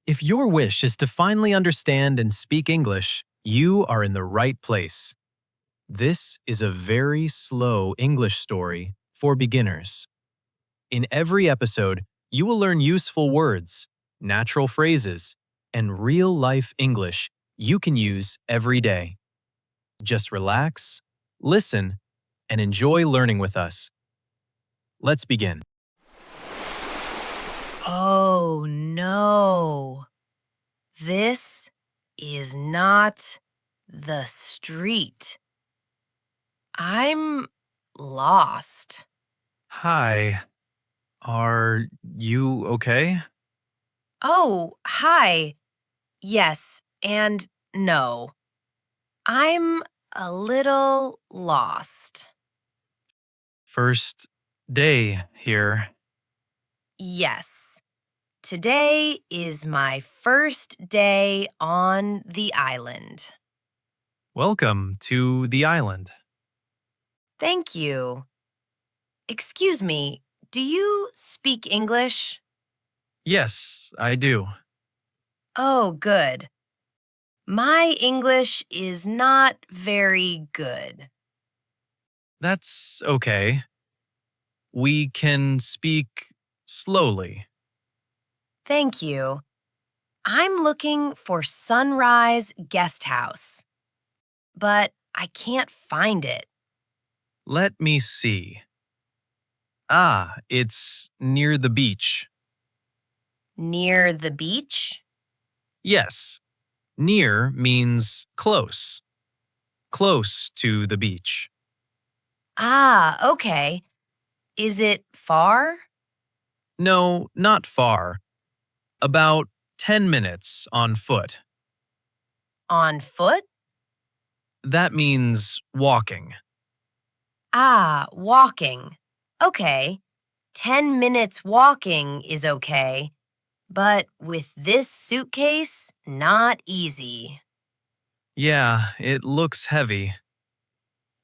If your wish is to finally understand and speak English, you are in the right place. This is a very slow English story for beginners. In every episode, you will learn useful words, natural phrases, and real life English you can use every day. Just relax, listen, and enjoy learning with us. Let's begin. Oh no. This is not the street. I'm lost. Hi, are you okay? Oh, hi. Yes, and no. I'm a little lost. First day here. Yes. Today is my first day on the island. Welcome to the island. Thank you. Excuse me, do you speak English? Yes, I do. Oh, good. My English is not very good. That's okay. We can speak slowly. Thank you. I'm looking for Sunrise Guest House, but I can't find it. Let me see. Ah, it's near the beach. Near the beach? Yes, near means close. Close to the beach. Ah, okay. Is it far? No, not far. About 10 minutes on foot. On foot? That means walking. Ah, walking. Okay. 10 minutes walking is okay, but with this suitcase, not easy. Yeah, it looks heavy.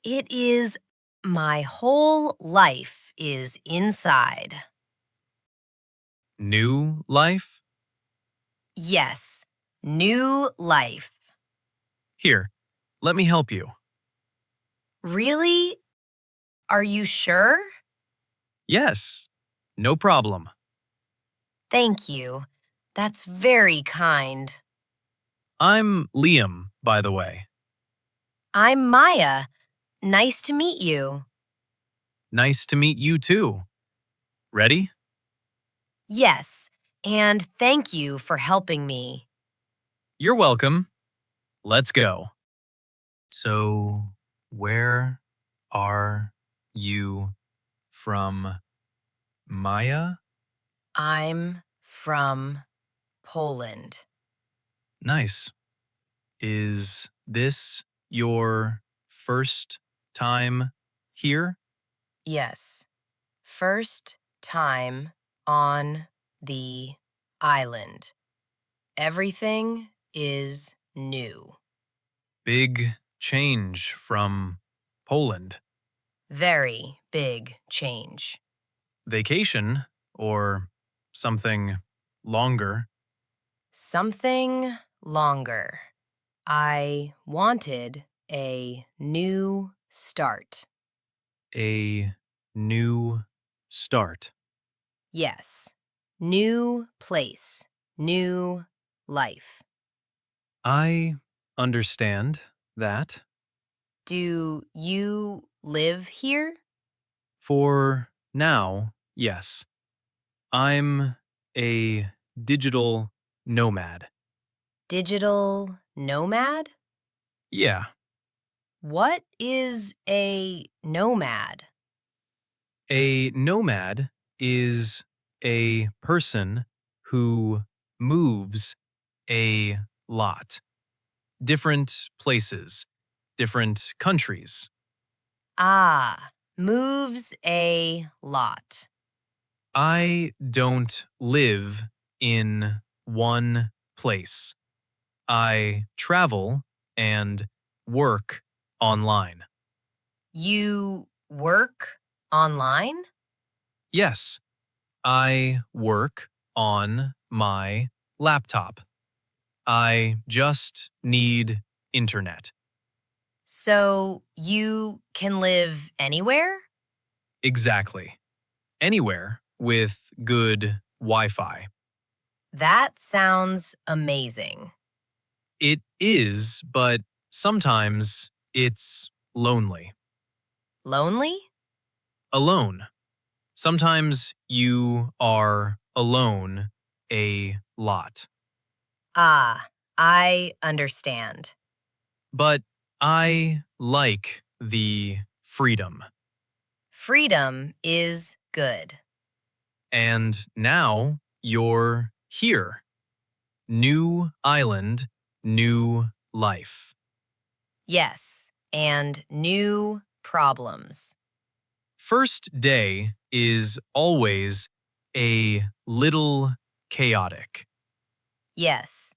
It is my whole life is inside. New life? Yes, new life. Here, let me help you. Really? Are you sure? Yes, no problem. Thank you. That's very kind. I'm Liam, by the way. I'm Maya. Nice to meet you. Nice to meet you too. Ready? Yes, and thank you for helping me. You're welcome. Let's go. So, where are you from, Maya? I'm from Poland. Nice. Is this your first time here? Yes, first time on the island. Everything is new. Big change from Poland. Very big change. Vacation or something longer? Something longer. I wanted a new start. A new start. Yes, new place, new life. I understand that. Do you live here? For now, yes. I'm a digital nomad. Digital nomad? Yeah, What is a nomad? a nomad is a person who moves a lot. Different places, different countries. Ah, moves a lot. I don't live in one place. I travel and work online. You work online? Yes, I work on my laptop. I just need internet. So you can live anywhere? Exactly. Anywhere with good Wi-Fi. That sounds amazing. It is, but sometimes it's lonely. Lonely? Alone. Sometimes you are alone a lot. Ah, I understand. But I like the freedom. Freedom is good. And now you're here. New island, new life. Yes, and new problems. First day is always a little chaotic. Yes,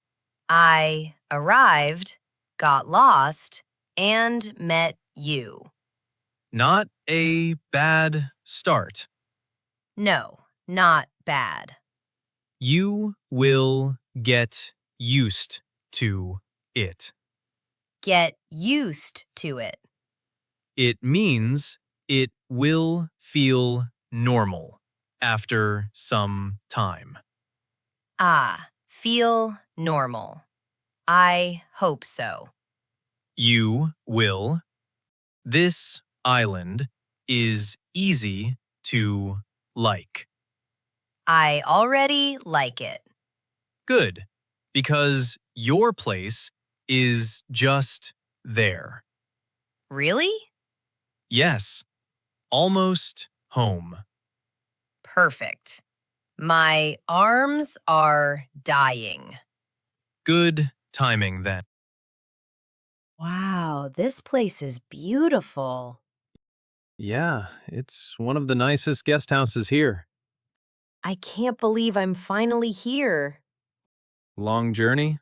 I arrived, got lost, and met you. Not a bad start. No, not bad. You will get used to it. Get used to it. It means it will feel normal after some time. Ah, feel normal. I hope so. You will. This island is easy to like. I already like it. Good, because your place is just there. Really? Yes, almost home. Perfect. My arms are dying. Good timing then. Wow, this place is beautiful. Yeah, it's one of the nicest guest houses here. I can't believe I'm finally here. Long journey?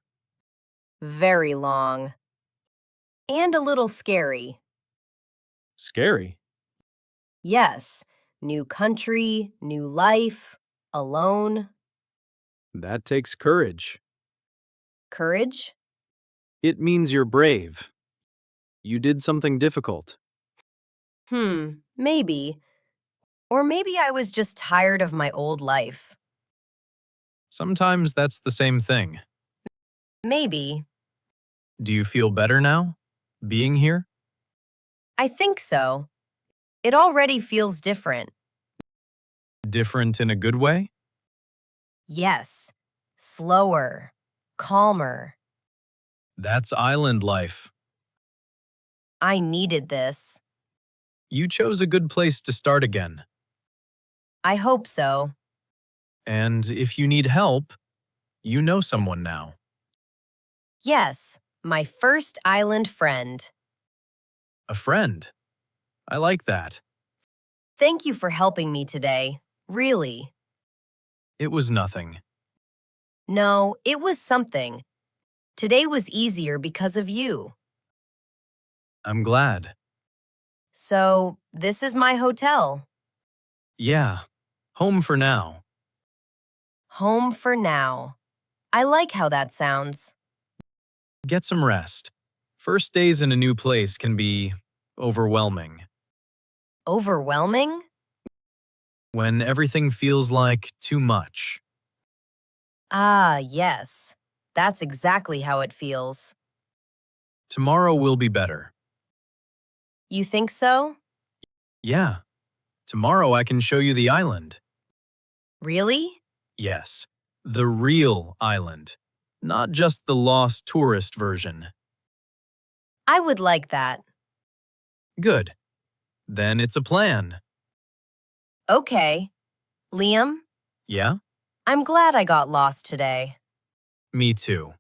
Very long. And a little scary. Scary. Yes, new country, new life, alone. That takes courage. Courage? It means you're brave. You did something difficult. Maybe. Or maybe I was just tired of my old life. Sometimes that's the same thing. Maybe. Do you feel better now, being here? I think so. It already feels different. Different in a good way? Yes. Slower. Calmer. That's island life. I needed this. You chose a good place to start again. I hope so. And if you need help, you know someone now. Yes, my first island friend. A friend. I like that. Thank you for helping me today. Really. It was nothing. No, it was something. Today was easier because of you. I'm glad. So, this is my hotel. Yeah, home for now. Home for now. I like how that sounds. Get some rest. First days in a new place can be overwhelming. Overwhelming? When everything feels like too much. Ah, yes. That's exactly how it feels. Tomorrow will be better. You think so? Yeah, tomorrow I can show you the island. Really? Yes, the real island, not just the lost tourist version. I would like that. Good. Then it's a plan. Okay. Liam, Yeah? I'm glad I got lost today. Me too.